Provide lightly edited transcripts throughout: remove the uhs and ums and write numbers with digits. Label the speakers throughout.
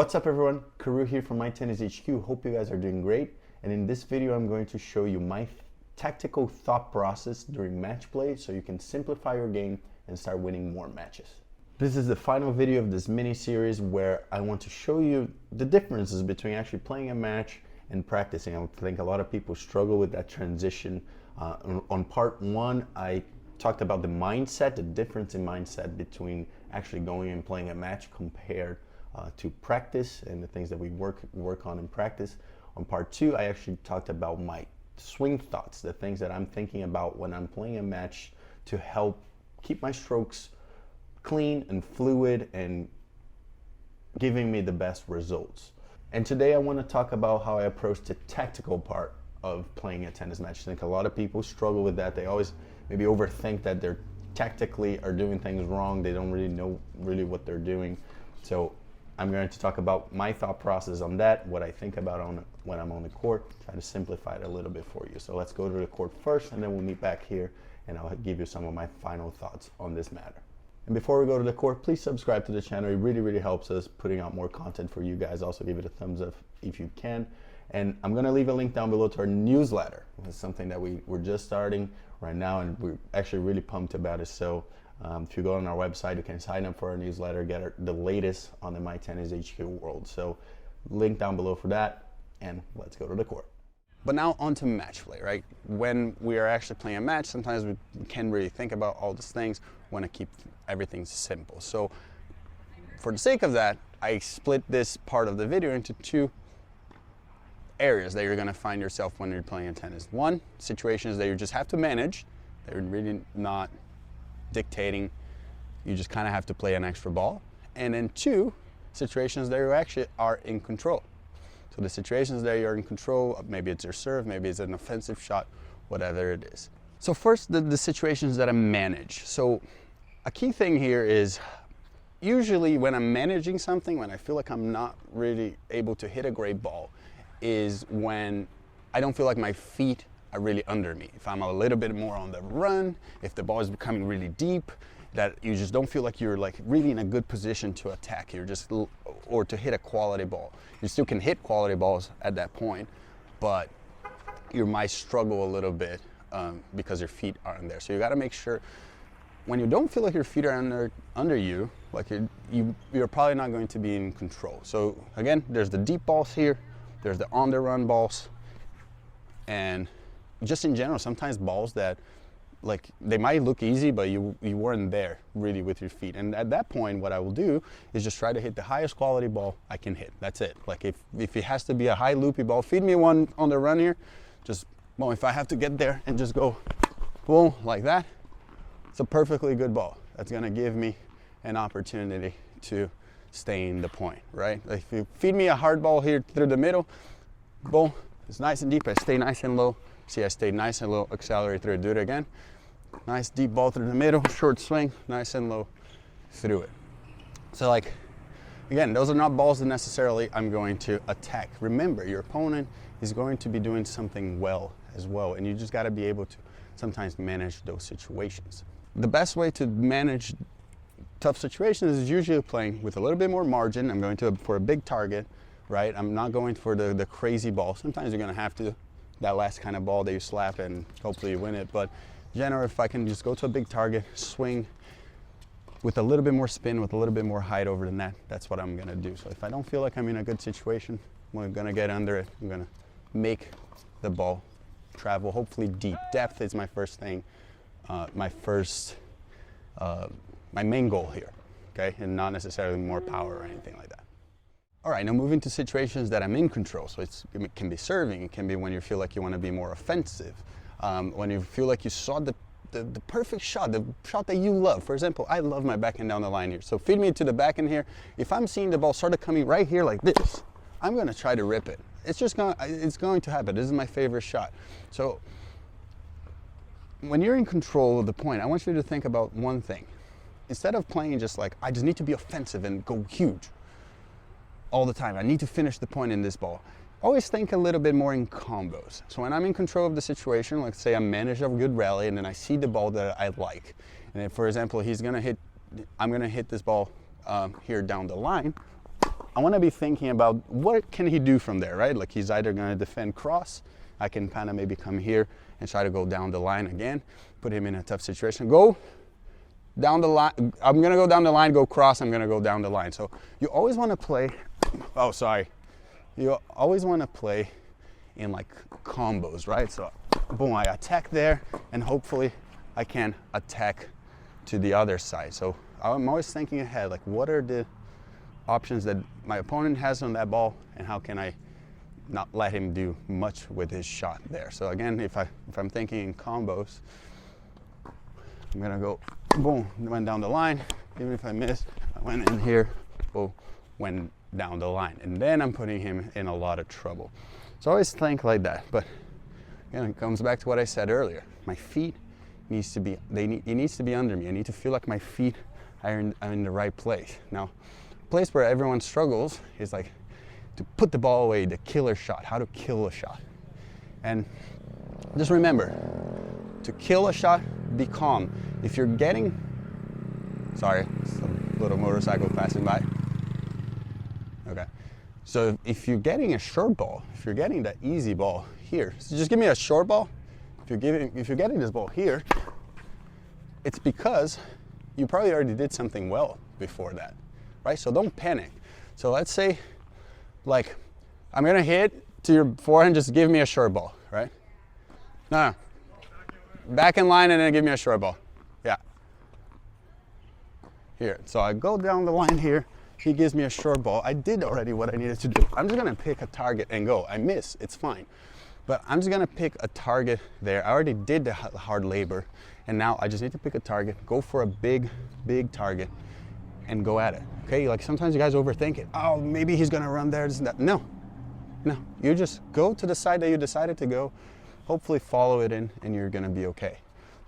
Speaker 1: What's up everyone, Karue here from My Tennis HQ. Hope you guys are doing great. And in this video, I'm going to show you my tactical thought process during match play so you can simplify your game and start winning more matches. This is the final video of this mini series where I want to show you the differences between actually playing a match and practicing. I think a lot of people struggle with that transition. On part one, I talked about the mindset, the difference in mindset between actually going and playing a match compared to practice and the things that we work on in practice. On part two, I actually talked about my swing thoughts, the things that I'm thinking about when I'm playing a match to help keep my strokes clean and fluid and giving me the best results. And today I want to talk about how I approach the tactical part of playing a tennis match. I think a lot of people struggle with that. They always maybe overthink that they're tactically are doing things wrong. They don't really know what they're doing. So I'm going to talk about my thought process on that, what I think about when I'm on the court, try to simplify it a little bit for you. So let's go to the court first, and then we'll meet back here, and I'll give you some of my final thoughts on this matter. And before we go to the court, please subscribe to the channel. It really, really helps us putting out more content for you guys. Also give it a thumbs up if you can. And I'm going to leave a link down below to our newsletter. It's something that we're just starting right now, and we're actually really pumped about it. So if you go on our website, you can sign up for our newsletter, get the latest on the My Tennis HQ world. So link down below for that, and let's go to the court.
Speaker 2: But now on to match play, right? When we are actually playing a match, sometimes we can't really think about all these things. We want to keep everything simple. So for the sake of that, I split this part of the video into two areas that you're going to find yourself when you're playing tennis. One, situations that you just have to manage. They're really not dictating. You just kind of have to play an extra ball. And then two, situations that you actually are in control. So the situations that you're in control, maybe it's your serve, maybe it's an offensive shot, whatever it is. So first, the situations that I manage. So a key thing here is usually when I'm managing something, when I feel like I'm not really able to hit a great ball, is when I don't feel like my feet are really under me. If I'm a little bit more on the run, if the ball is becoming really deep, that you just don't feel like you're like really in a good position to attack. You're just, or to hit a quality ball. You still can hit quality balls at that point, but you might struggle a little bit because your feet aren't there. So you got to make sure when you don't feel like your feet are under you, like you're probably not going to be in control. So again, there's the deep balls here, there's the on the run balls, and just in general, sometimes balls that like they might look easy, but you weren't there really with your feet. And at that point, what I will do is just try to hit the highest quality ball I can hit. That's it. Like if it has to be a high loopy ball, feed me one on the run here. Just, well, if I have to get there and just go boom like that, it's a perfectly good ball. That's gonna give me an opportunity to stay in the point, right? Like if you feed me a hard ball here through the middle, boom, it's nice and deep. I stay nice and low. See, I stayed nice and low, accelerate through it, do it again. Nice deep ball through the middle, short swing, nice and low through it. So like, again, those are not balls that necessarily I'm going to attack. Remember, your opponent is going to be doing something well as well, and you just gotta be able to sometimes manage those situations. The best way to manage tough situations is usually playing with a little bit more margin. I'm going for a big target, right? I'm not going for the crazy ball. Sometimes you're gonna have to, that last kind of ball that you slap and hopefully you win it. But generally, if I can just go to a big target, swing with a little bit more spin, with a little bit more height over the net, that's what I'm gonna do. So if I don't feel like I'm in a good situation, I'm gonna get under it. I'm gonna make the ball travel, hopefully deep. Depth is my first thing, my main goal here, okay? And not necessarily more power or anything like that. All right, now moving to situations that I'm in control. So it can be serving, it can be when you feel like you want to be more offensive, when you feel like you saw the perfect shot, the shot that you love. For example, I love my backhand down the line here. So feed me to the backhand here. If I'm seeing the ball started coming right here like this, I'm going to try to rip it. It's going to happen. This is my favorite shot. So when you're in control of the point, I want you to think about one thing. Instead of playing just like, I just need to be offensive and go huge all the time, I need to finish the point in this ball. Always think a little bit more in combos. So when I'm in control of the situation, like say I'm managed a good rally and then I see the ball that I like. And if, for example, I'm gonna hit this ball here down the line, I want to be thinking about what can he do from there, right? Like he's either going to defend cross. I can kind of maybe come here and try to go down the line again, put him in a tough situation. Go down the line. I'm going to go down the line, go cross. I'm going to go down the line. So you always want to play, oh, sorry. You always want to play in like combos, right? So boom, I attack there, and hopefully I can attack to the other side. So I'm always thinking ahead, like what are the options that my opponent has on that ball, and how can I not let him do much with his shot there. So again, if I'm thinking in combos, I'm gonna go boom, went down the line. Even if I missed, I went in here, boom, went down the line, and then I'm putting him in a lot of trouble. So always think like that. But again, it comes back to what I said earlier. My feet needs to be, it needs to be under me. I need to feel like my feet are in the right place. Now, a place where everyone struggles is like to put the ball away, the killer shot, how to kill a shot. And just remember, to kill a shot, be calm. If you're getting, sorry, some little motorcycle passing by. Okay. So if you're getting a short ball, if you're getting that easy ball here, so just give me a short ball. If you're getting this ball here, it's because you probably already did something well before that, right? So don't panic. So let's say, like, I'm gonna hit to your forehand, just give me a short ball, right? No. Back in line and then give me a short ball. Yeah. Here, so I go down the line here, he gives me a short ball. I did already what I needed to do. I'm just gonna pick a target and go. I miss, it's fine. But I'm just gonna pick a target there. I already did the hard labor, and now I just need to pick a target, go for a big, big target, and go at it, okay? Like sometimes you guys overthink it. Oh, maybe he's gonna run there, this and that. No, you just go to the side that you decided to go, hopefully follow it in, and you're gonna be okay.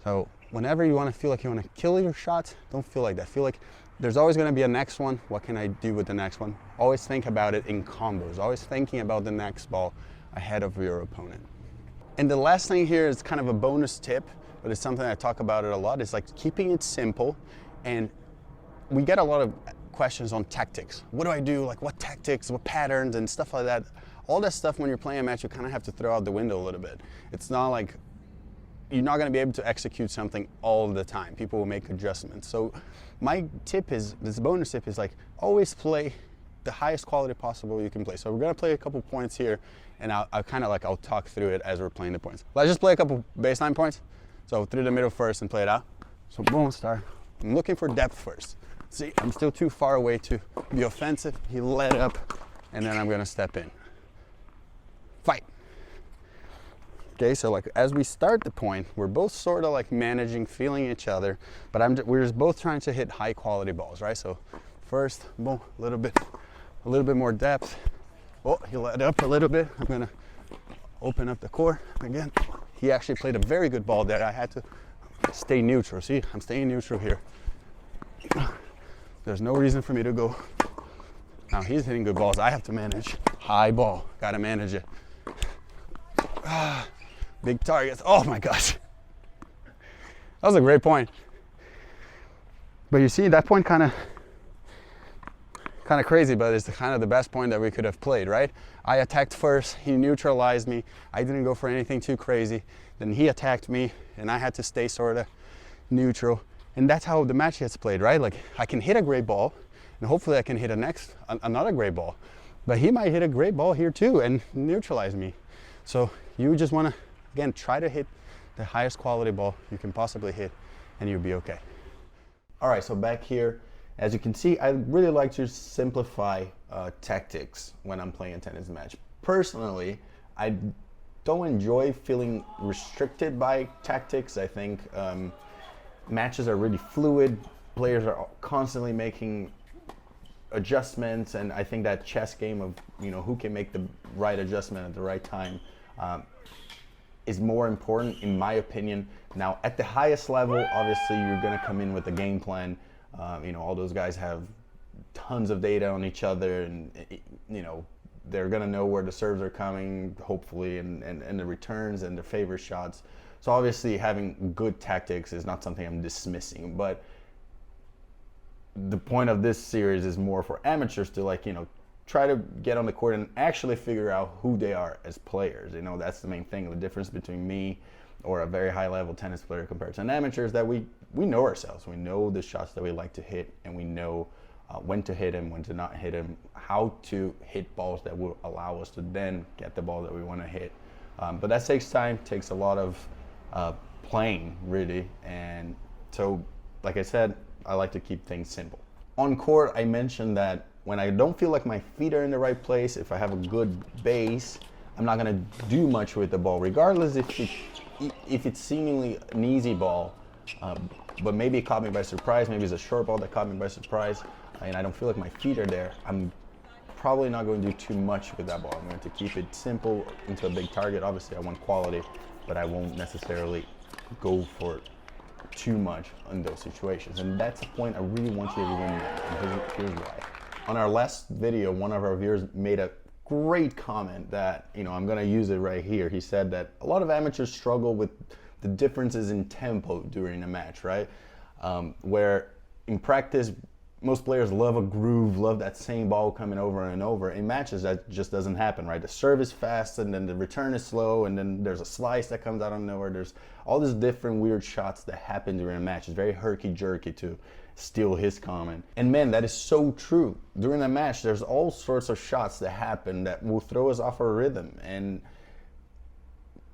Speaker 2: So whenever you wanna feel like you wanna kill your shots, don't feel like that. Feel like there's always gonna be a next one. What can I do with the next one? Always think about it in combos, always thinking about the next ball ahead of your opponent. And the last thing here is kind of a bonus tip, but it's something I talk about it a lot. It's like keeping it simple. And we get a lot of questions on tactics. What do I do? Like what tactics, what patterns and stuff like that. All that stuff when you're playing a match, you kind of have to throw out the window a little bit. It's not like, you're not gonna be able to execute something all the time. People will make adjustments. So my tip is, this bonus tip is like, always play the highest quality possible you can play. So we're gonna play a couple points here, and I'll talk through it as we're playing the points. Let's just play a couple baseline points. So through the middle first and play it out. So boom, start. I'm looking for depth first. See, I'm still too far away to be offensive. He let up, and then I'm gonna step in. Fight. Okay, so like as we start the point, we're both sort of like managing, feeling each other, but we're just both trying to hit high quality balls, right? So first, boom, a little bit more depth. Oh, he let up a little bit. I'm gonna open up the court again. He actually played a very good ball there. I had to stay neutral. See, I'm staying neutral here. There's no reason for me to go. Now he's hitting good balls. I have to manage. High ball, gotta manage it. Big targets. Oh my gosh. That was a great point. But you see, that point kind of crazy, but it's kind of the best point that we could have played, right? I attacked first, he neutralized me. I didn't go for anything too crazy. Then he attacked me, and I had to stay sort of neutral. And that's how the match gets played, right? Like I can hit a great ball, and hopefully I can hit another great ball. But he might hit a great ball here too and neutralize me. So you just want to, again, try to hit the highest quality ball you can possibly hit, and you'll be okay.
Speaker 1: All right, so back here, as you can see, I really like to simplify tactics when I'm playing a tennis match. Personally, I don't enjoy feeling restricted by tactics. I think matches are really fluid. Players are constantly making adjustments, and I think that chess game of who can make the right adjustment at the right time is more important, in my opinion. Now, at the highest level, obviously, you're going to come in with a game plan. All those guys have tons of data on each other, and they're going to know where the serves are coming, hopefully, and the returns and the favorite shots. So obviously, having good tactics is not something I'm dismissing, but the point of this series is more for amateurs to try to get on the court and actually figure out who they are as players. You know, that's the main thing. The difference between me or a very high level tennis player compared to an amateur is that we know ourselves. We know the shots that we like to hit, and we know when to hit them, when to not hit them, how to hit balls that will allow us to then get the ball that we want to hit. But that takes time, takes a lot of playing, really. And so, like I said, I like to keep things simple. On court, I mentioned that when I don't feel like my feet are in the right place, if I have a good base, I'm not going to do much with the ball, regardless if it's seemingly an easy ball, but maybe it caught me by surprise, maybe it's a short ball that caught me by surprise, and I don't feel like my feet are there. I'm probably not going to do too much with that ball. I'm going to keep it simple into a big target. Obviously, I want quality, but I won't necessarily go for too much in those situations. And that's the point I really want you to remember, and here's why. On our last video, one of our viewers made a great comment that, you know, I'm going to use it right here. He said that a lot of amateurs struggle with the differences in tempo during a match, right? Where in practice, most players love a groove, love that same ball coming over and over. In matches, that just doesn't happen, right? The serve is fast, and then the return is slow, and then there's a slice that comes out of nowhere. There's all these different weird shots that happen during a match. It's very herky-jerky, to steal his comment. And man, that is so true. During a match, there's all sorts of shots that happen that will throw us off our rhythm. And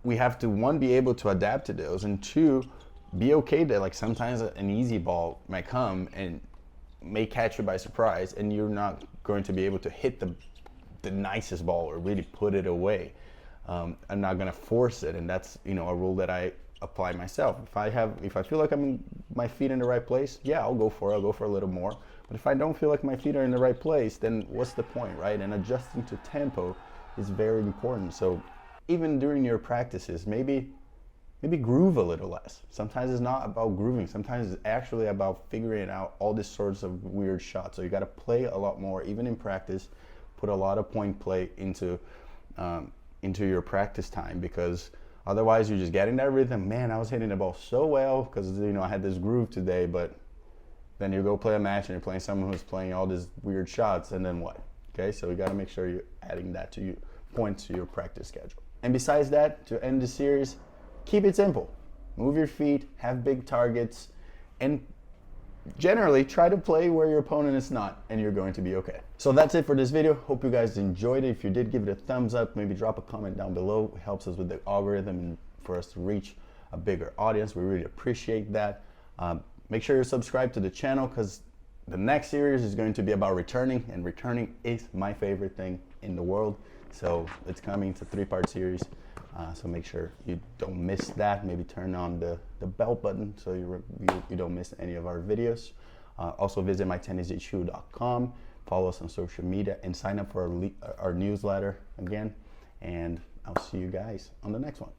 Speaker 1: we have to, one, be able to adapt to those, and two, be okay that like sometimes an easy ball might come and may catch you by surprise, and you're not going to be able to hit the nicest ball or really put it away. I'm not going to force it, and that's, you know, a rule that I apply myself. If I feel like my feet in the right place, yeah, I'll go for a little more. But if I don't feel like my feet are in the right place, then what's the point, right? And adjusting to tempo is very important. So even during your practices, maybe groove a little less. Sometimes it's not about grooving. Sometimes it's actually about figuring out all these sorts of weird shots. So you got to play a lot more, even in practice. Put a lot of point play into your practice time, because otherwise you're just getting that rhythm. Man, I was hitting the ball so well because, you know, I had this groove today. But then you go play a match and you're playing someone who's playing all these weird shots, and then what? Okay, so you got to make sure you're adding that to your points to your practice schedule. And besides that, to end the series, keep it simple. Move your feet, have big targets, and generally try to play where your opponent is not, and you're going to be okay. So that's it for this video. Hope you guys enjoyed it. If you did, give it a thumbs up. Maybe drop a comment down below. It helps us with the algorithm and for us to reach a bigger audience. We really appreciate that. Make sure you're subscribed to the channel, because the next series is going to be about returning, and returning is my favorite thing in the world. So it's coming. It's a 3-part series. So make sure you don't miss that. Maybe turn on the bell button so you don't miss any of our videos. Also visit mytennishq.com, follow us on social media, and sign up for our newsletter again. And I'll see you guys on the next one.